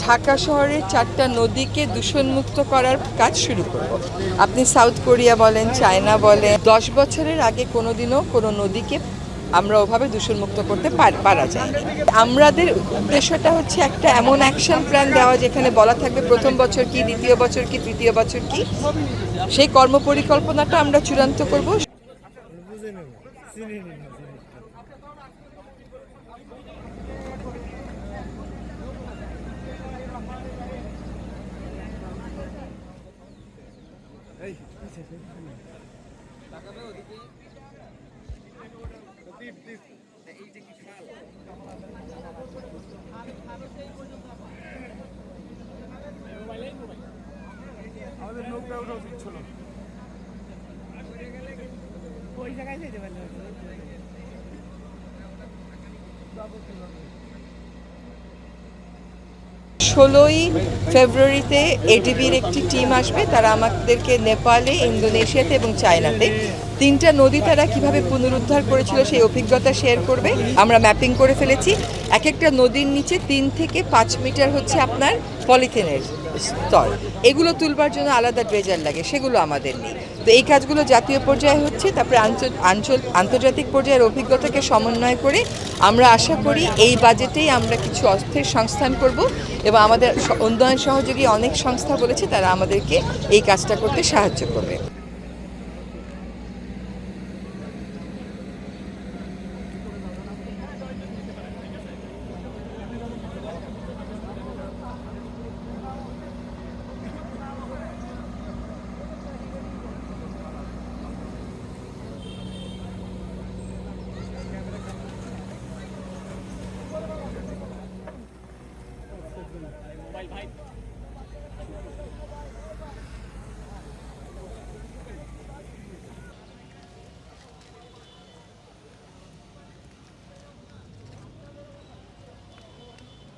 ঢাকা শহরের 4টা নদীকে দূষণমুক্ত করার কাজ শুরু করব। আপনি সাউথ কোরিয়া বলেন, চায়না বলেন, 10 বছরের আগে কোনোদিনও কোনো নদীকে আমরা ওভাবে দূষণমুক্ত করতে পারা যায়নি। আমাদের উদ্দেশ্যটা হচ্ছে একটা এমন অ্যাকশন প্ল্যান দেওয়া যেখানে বলা থাকবে প্রথম বছর কি, দ্বিতীয় বছর কি, তৃতীয় বছর কি। সেই কর্মপরিকল্পনাটা আমরা চূড়ান্ত করব। আমাদের নৌকা ওঠা উচিত ছিল। ওই জায়গায় যেতে পারলো 16ই ফেব্রুয়ারিতে এডিবির একটি টিম আসবে। তারা আমাদেরকে নেপালে, ইন্দোনেশিয়াতে এবং চায়নাতে 3টা নদী তারা কীভাবে পুনরুদ্ধার করেছিল সেই অভিজ্ঞতা শেয়ার করবে। আমরা ম্যাপিং করে ফেলেছি। এক একটা নদীর নিচে 3 থেকে 5 মিটার হচ্ছে আপনার পলিথিনের স্তর। এগুলো তুলবার জন্য আলাদা ড্রেজার লাগে, সেগুলো আমাদের নেই। তো এই কাজগুলো জাতীয় পর্যায়ে হচ্ছে। তারপরে আন্তর্জাতিক পর্যায়ের অভিজ্ঞতাকে সমন্বয় করে আমরা আশা করি এই বাজেটেই আমরা কিছু অর্থের সংস্থান করব এবং আমাদের উন্নয়ন সহযোগী অনেক সংস্থা বলেছে তারা আমাদেরকে এই কাজটা করতে সাহায্য করবে।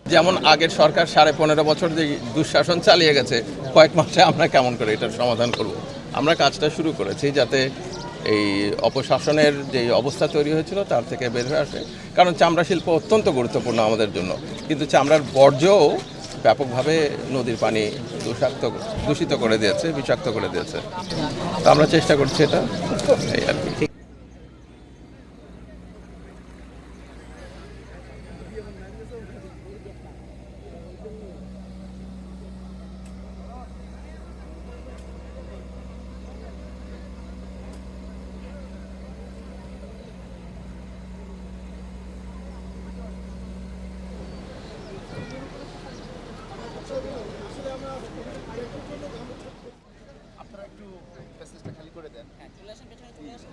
যেমন আগের সরকার 15.5 বছর যে দুঃশাসন চালিয়ে গেছে, কয়েক মাসে আমরা কেমন করে এটার সমাধান করব। আমরা কাজটা শুরু করেছি যাতে এই অপশাসনের যে অবস্থা তৈরি হয়েছিল তার থেকে বের হয়ে আসে। কারণ চামড়া শিল্প অত্যন্ত গুরুত্বপূর্ণ আমাদের জন্য, কিন্তু চামড়ার বর্জ্যও ব্যাপকভাবে নদীর পানি দূষিত করে দিয়েছে, বিষাক্ত করে দিয়েছে। তো আমরা চেষ্টা করছি এটা, এই আর কি। আপনারা একটু প্যাসেজটা খালি করে দেন। হ্যাঁ, চলে আসেন, পেছনে চলে আসেন।